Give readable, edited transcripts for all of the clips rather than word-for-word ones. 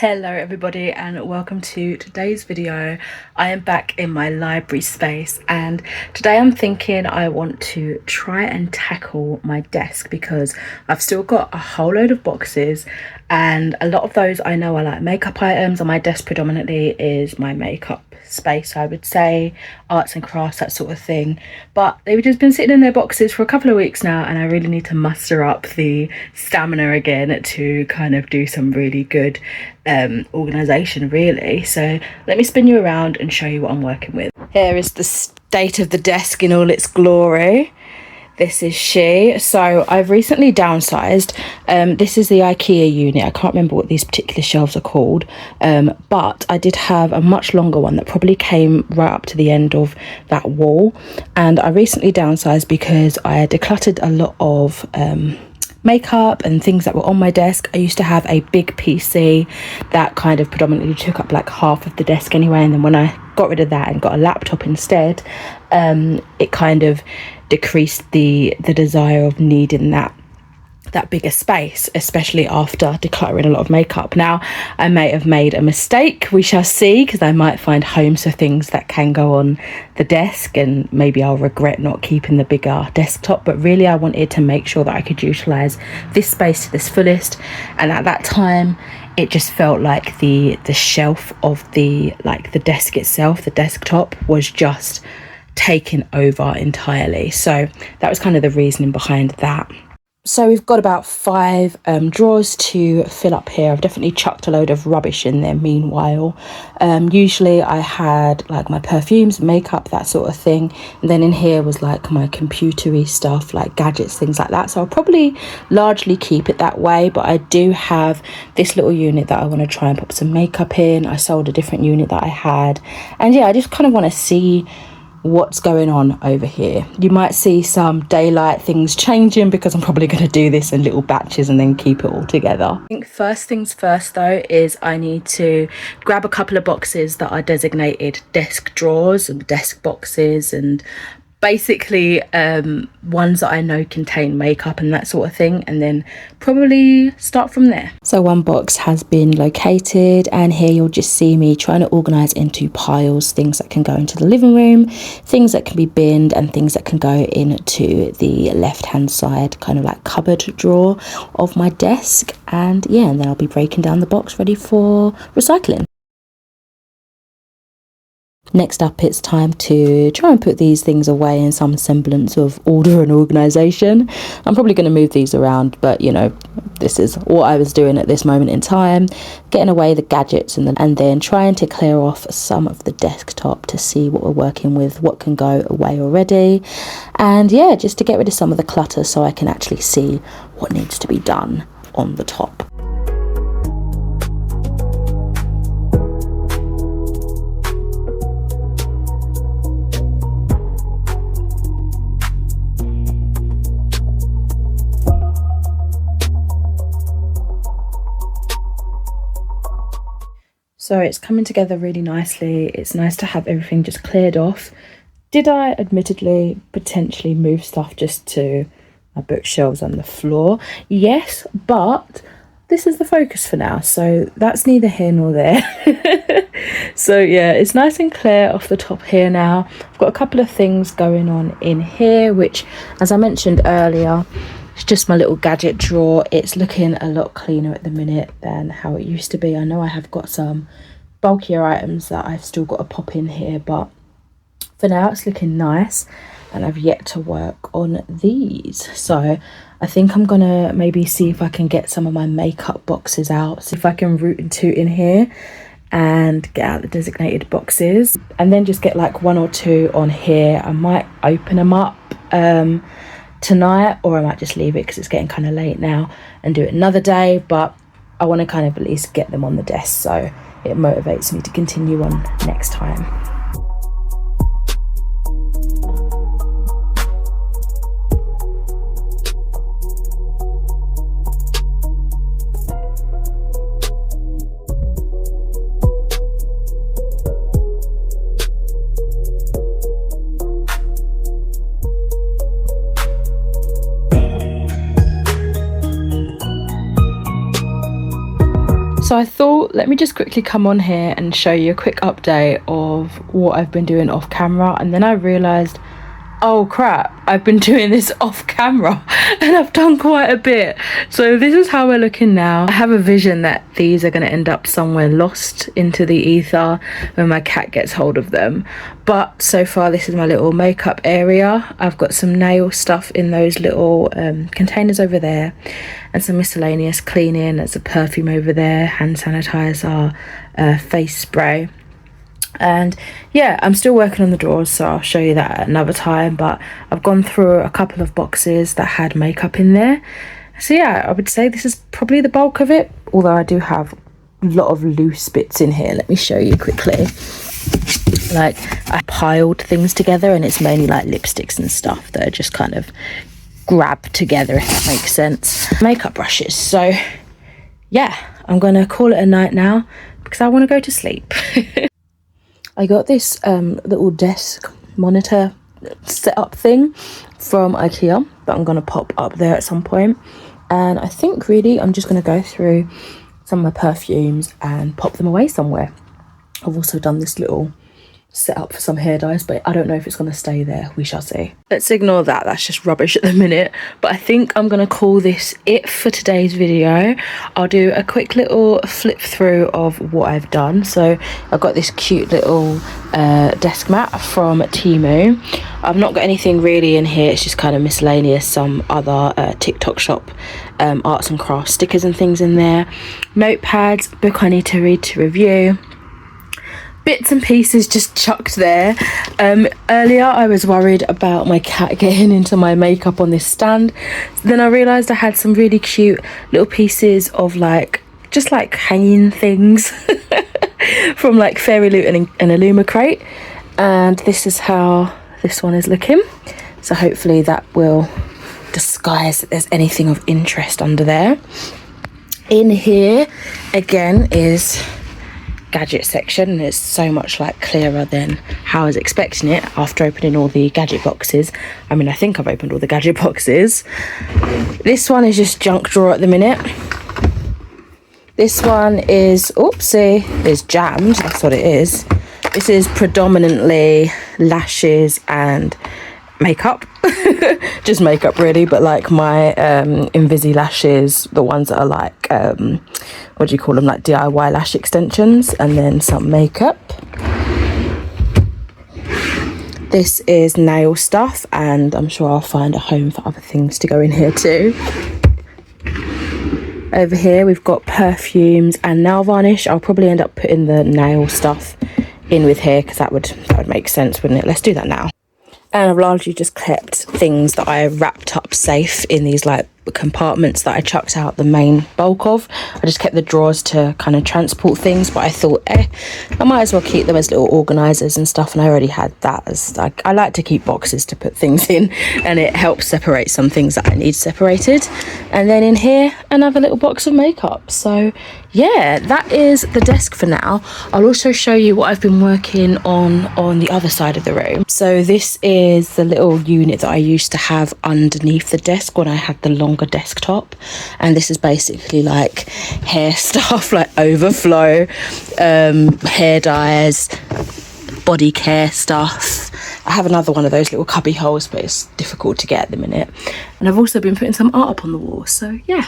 Hello everybody and welcome to today's video. I am back in my library space and today I'm thinking I want to try and tackle my desk because I've still got a whole load of boxes and a lot of those I know are like makeup items, and my desk predominantly is my makeup space, I would say, arts and crafts, that sort of thing. But they've just been sitting in their boxes for a couple of weeks now and I really need to muster up the stamina again to kind of do some really good organization really. So let me spin you around and show you what I'm working with. Here is the state of the desk in all its glory. This is she. So I've recently downsized. This is the IKEA unit. I can't remember what these particular shelves are called, but I did have a much longer one that probably came right up to the end of that wall, and I recently downsized because I had decluttered a lot of makeup and things that were on my desk. I used to have a big PC that kind of predominantly took up like half of the desk anyway, and then when I got rid of that and got a laptop instead, it kind of decreased the desire of needing that bigger space, especially after decluttering a lot of makeup. Now I may have made a mistake, we shall see, because I might find homes for things that can go on the desk and maybe I'll regret not keeping the bigger desktop, but really I wanted to make sure that I could utilize this space to this fullest. And at that time it just felt like the shelf of the desk itself, the desktop, was just taken over entirely. So that was kind of the reasoning behind that. So we've got about 5 drawers to fill up here. I've definitely chucked a load of rubbish in there meanwhile. Usually I had like my perfumes, makeup, that sort of thing, and then in here was like my computery stuff, like gadgets, things like that. So I'll probably largely keep it that way, but I do have this little unit that I want to try and put some makeup in. I sold a different unit that I had, and yeah, I just kind of want to see what's going on over here. You might see some daylight things changing because I'm probably going to do this in little batches and then keep it all together. I think first things first though is I need to grab a couple of boxes that are designated desk drawers and desk boxes, and basically ones that I know contain makeup and that sort of thing, and then probably start from there. So one box has been located, and here you'll just see me trying to organize into piles things that can go into the living room, things that can be binned, and things that can go into the left hand side kind of like cupboard drawer of my desk. And yeah, and then I'll be breaking down the box ready for recycling. Next up, it's time to try and put these things away in some semblance of order and organisation. I'm probably going to move these around, but you know, this is what I was doing at this moment in time, getting away the gadgets and then trying to clear off some of the desktop to see what we're working with, what can go away already, and yeah, just to get rid of some of the clutter so I can actually see what needs to be done on the top. So it's coming together really nicely. It's nice to have everything just cleared off. Did I admittedly potentially move stuff just to my bookshelves on the floor? Yes, but this is the focus for now, so that's neither here nor there. So yeah, it's nice and clear off the top here now. I've got a couple of things going on in here, which, as I mentioned earlier, it's just my little gadget drawer. It's looking a lot cleaner at the minute than how it used to be. I know I have got some bulkier items that I've still got to pop in here, but for now it's looking nice, and I've yet to work on these. So I think I'm gonna maybe see if I can get some of my makeup boxes out, see if I can root and toot in here and get out the designated boxes, and then just get like 1 or 2 on here. I might open them up tonight, or I might just leave it because it's getting kind of late now and do it another day, but I want to kind of at least get them on the desk so it motivates me to continue on next time. So I thought, let me just quickly come on here and show you a quick update of what I've been doing off camera. And then I realised, oh crap, I've been doing this off camera and I've done quite a bit. So this is how we're looking now. I have a vision that these are going to end up somewhere lost into the ether when my cat gets hold of them. But so far this is my little makeup area. I've got some nail stuff in those little containers over there, and some miscellaneous cleaning. There's a perfume over there, hand sanitizer, face spray. And yeah, I'm still working on the drawers, so I'll show you that at another time. But I've gone through a couple of boxes that had makeup in there. So yeah, I would say this is probably the bulk of it, although I do have a lot of loose bits in here. Let me show you quickly. Like, I piled things together, and it's mainly like lipsticks and stuff that are just kind of grabbed together, if that makes sense. Makeup brushes. So yeah, I'm gonna call it a night now because I want to go to sleep. I got this little desk monitor setup thing from IKEA that I'm going to pop up there at some point. And I think really I'm just going to go through some of my perfumes and pop them away somewhere. I've also done this little setup for some hair dyes, but I don't know if it's going to stay there. We shall see. Let's ignore that. That's just rubbish at the minute. But I think I'm going to call this it for today's video. I'll do a quick little flip through of what I've done. So I've got this cute little desk mat from Temu. I've not got anything really in here. It's just kind of miscellaneous, some other TikTok shop arts and crafts stickers and things in there. Notepads, book I need to read to review. Bits and pieces just chucked there. Earlier I was worried about my cat getting into my makeup on this stand. Then I realised I had some really cute little pieces of like, just like hanging things from like Fairy Loot and Illuma Crate. And this is how this one is looking. So hopefully that will disguise that there's anything of interest under there. In here again is gadget section, and it's so much like clearer than how I was expecting it after opening all the gadget boxes. I mean, I think I've opened all the gadget boxes. This one is just junk drawer at the minute. This one is, oopsie, is jammed. That's what it is. This is predominantly lashes and makeup. Just makeup really, but like my Invisi lashes, the ones that are like what do you call them, like DIY lash extensions, and then some makeup. This is nail stuff, and I'm sure I'll find a home for other things to go in here too. Over here we've got perfumes and nail varnish. I'll probably end up putting the nail stuff in with here because that would make sense, wouldn't it? Let's do that now. And I've largely just kept things that I wrapped up safe in these like compartments that I chucked out the main bulk of. I just kept the drawers to kind of transport things, but I thought I might as well keep them as little organisers and stuff, and I already had that as like, I like to keep boxes to put things in, and it helps separate some things that I need separated. And then in here another little box of makeup. So yeah, that is the desk for now. I'll also show you what I've been working on the other side of the room. So this is the little unit that I used to have underneath the desk when I had the longer desktop, and this is basically like hair stuff, like overflow, hair dyes, body care stuff. I have another one of those little cubby holes, but it's difficult to get at the minute. And I've also been putting some art up on the wall, so yeah,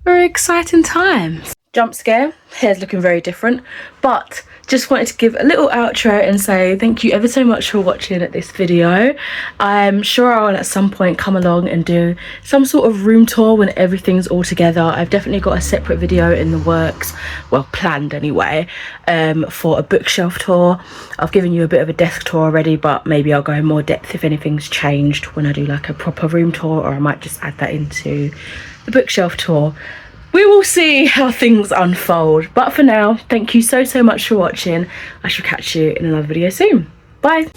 very exciting times. Jump scare, hair's looking very different, but just wanted to give a little outro and say thank you ever so much for watching this video. I'm sure I'll at some point come along and do some sort of room tour when everything's all together. I've definitely got a separate video in the works, well, planned anyway, for a bookshelf tour. I've given you a bit of a desk tour already, but maybe I'll go in more depth if anything's changed when I do like a proper room tour, or I might just add that into the bookshelf tour. We will see how things unfold, but for now, thank you so much for watching. I shall catch you in another video soon. Bye.